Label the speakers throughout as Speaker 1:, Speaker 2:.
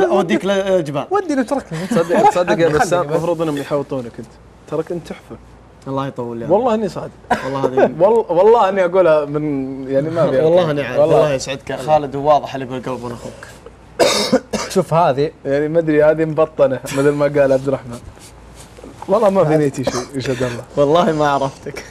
Speaker 1: اوديك لجبال.
Speaker 2: ودي نتركني.
Speaker 3: تصدق يا بسام المفروض انهم يحوطونك انت، تراك انت تحفه.
Speaker 1: الله يطول
Speaker 3: يعني. والله اني صادق.
Speaker 1: والله هذه
Speaker 3: والله اني اقولها من يعني ما ابي.
Speaker 1: والله اني عارف. الله يسعدك خالد، وواضح اللي بالقلب من اخوك.
Speaker 2: شوف هذه
Speaker 3: يعني ما ادري هذه مبطنه مثل ما قال عبد الرحمن. والله ما في نيتي شيء يشهد الله.
Speaker 1: والله ما عرفتك.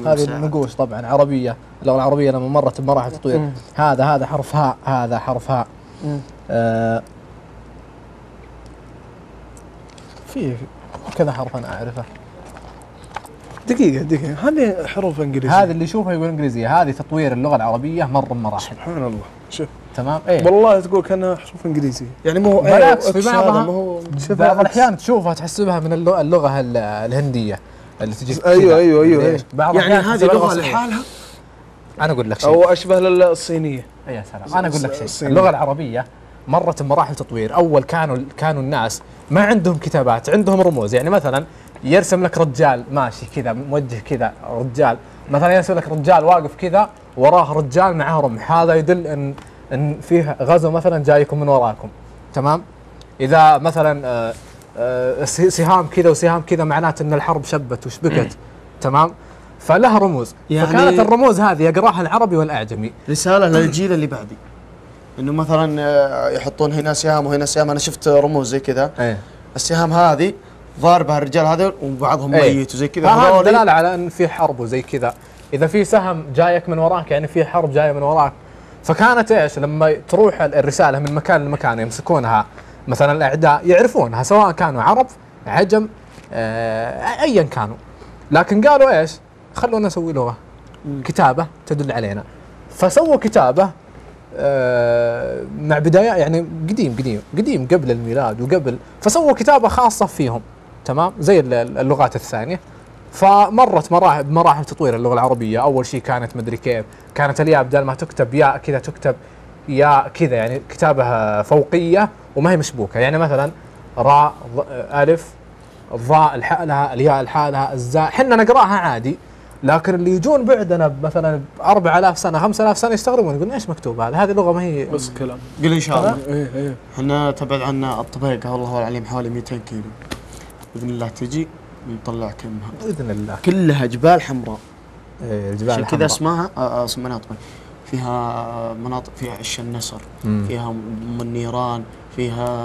Speaker 2: هذه النقوش طبعا عربيه، اللغه العربيه لما مرت بمراحل تطوير. هذا حرف هاء، هذا حرف هاء. في كذا حرف انا اعرفه.
Speaker 3: دقيقه هذه حروف انجليزيه.
Speaker 2: هذا اللي يشوفها يقول انجليزيه. هذه تطوير اللغه العربيه مر بمراحل.
Speaker 3: سبحان الله. شوف
Speaker 2: تمام.
Speaker 3: والله تقول كانها حروف انجليزيه.
Speaker 1: يعني مو
Speaker 2: بالعكس، في بعض الاحيان تشوفها تحسبها من اللغه الهنديه اللي تجي.
Speaker 3: ايوه.
Speaker 1: يعني هذه لغه لحالها.
Speaker 2: انا اقول لك شيء،
Speaker 3: او اشبه للصينيه.
Speaker 2: يا سلام. انا اقول لك شيء، اللغه العربيه مرت بمراحل تطوير. اول كانوا الناس ما عندهم كتابات، عندهم رموز. يعني مثلا يرسم لك رجال ماشي كذا موجه كذا، رجال مثلا يرسم لك رجال واقف كذا وراه رجال معاه رمح، هذا يدل ان فيه غزو مثلا جايكم من وراكم. تمام. اذا مثلا سهام كذا وسهام كذا معناته ان الحرب شبت وشبكت. تمام. فلها رموز. يعني فكانت الرموز هذه يقراها العربي والاعجمي.
Speaker 1: رساله للجيل اللي بعدي، انه مثلا يحطون هنا سهام وهنا سهام. انا شفت رموز زي كذا. السهام هذه ضاربها الرجال هذول وبعضهم ميت وزي كذا.
Speaker 2: هذا دلاله على ان في حرب وزي كذا. اذا في سهم جايك من وراك يعني في حرب جايه من وراك. فكانت ايش لما تروح الرساله من مكان لمكان يمسكونها مثلا الاعداء يعرفونها، سواء كانوا عرب عجم ايا كانوا. لكن قالوا ايش؟ خلونا نسوي لغه كتابه تدل علينا. فسووا كتابه مع بدايه يعني قديم قبل الميلاد وقبل. فسووا كتابه خاصه فيهم. تمام. زي اللغات الثانيه. فمرت بمراحل تطوير اللغه العربيه. اول شيء كانت مدري كيف، كانت الياء بدل ما تكتب ياء كذا تكتب ياء كذا، يعني كتابه فوقيه وما هي مشبوكه. يعني مثلا راء الف الضاء لحالها، الياء لحالها، الزاء احنا نقراها عادي. لكن اللي يجون بعدنا مثلا 4000 سنه 5000 سنه يستغربون يقولون ايش مكتوب هذه لغه ما هي
Speaker 3: بس كلام.
Speaker 1: قل ان شاء الله.
Speaker 3: ايه
Speaker 1: احنا تبعد عنا الطبيقه والله العليم حوالي 200 كيلو. باذن الله تجي ونطلع كمها
Speaker 2: باذن الله.
Speaker 1: كلها جبال حمراء.
Speaker 2: الجبال الحمراء
Speaker 1: كذا اسمها مناطق فيها مناطق فيها عش النسر، فيها النيران، فيه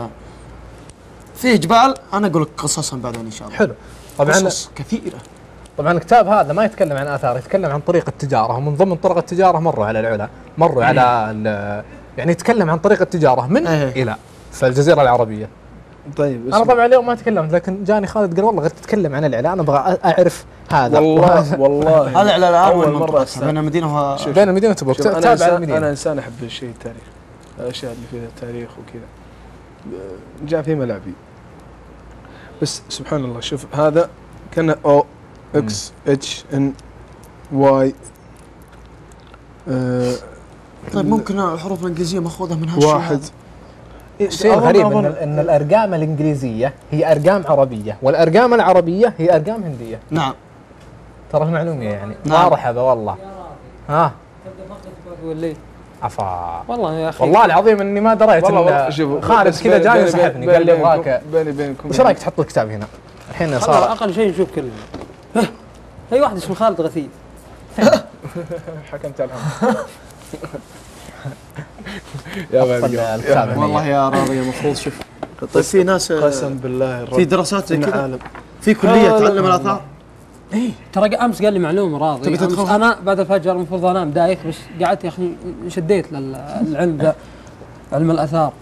Speaker 1: جبال. انا اقول لك قصصا بعدين ان شاء الله.
Speaker 2: حلو. طبعا
Speaker 1: قصص كثيره.
Speaker 2: طبعا الكتاب هذا ما يتكلم عن آثار، يتكلم عن طريقة التجارة. ومن ضمن طرق التجارة مروا على العلا، مروا على يعني يتكلم عن طريقة التجارة من إلى في الجزيرة العربية.
Speaker 3: طيب
Speaker 2: أنا طبعا اليوم ما تكلمت، لكن جاني خالد قال والله غير تتكلم عن العلا، أنا أبغى أعرف هذا.
Speaker 1: والله هذا العلا أول مرة بين المدينة
Speaker 2: بين المدينة وتبوك. تابع المدينة.
Speaker 3: أنا إنسان أحب الشيء التاريخ، الأشياء اللي فيها تاريخ وكذا جاء في ملعبي. بس سبحان الله شوف هذا كان أو اكس اتش ان واي.
Speaker 1: طيب ممكن الحروف الانجليزيه ماخوذه من هالشيء
Speaker 3: واحد.
Speaker 2: شيء غريب ان الارقام الانجليزيه هي ارقام عربيه، والارقام العربيه هي ارقام هنديه.
Speaker 1: نعم.
Speaker 2: ترى المعلومه يعني مرحبا والله. ها
Speaker 4: والليل
Speaker 2: عفا
Speaker 4: والله يا اخي،
Speaker 2: والله العظيم اني ما دريت. خالد كذا جاي يسحبني قال لي ابغاك.
Speaker 3: بيني بينكم
Speaker 2: وش رايك تحط الكتاب هنا الحين؟ صار
Speaker 4: اقل شيء نشوف كلنا. اي واحد اسمه خالد غثيث.
Speaker 3: حكمت الهم. يا غالي
Speaker 1: والله يا راضي المفروض شوف. طيب في ناس
Speaker 3: قسم بالله
Speaker 1: في دراسات زي كذا في كليه تعلم الاثار.
Speaker 4: ترى امس قال لي معلومه راضي. انا بعد الفجر المفروض انام دايخ، بس قعدت يا اخي شديت للعلم ذا، علم الاثار.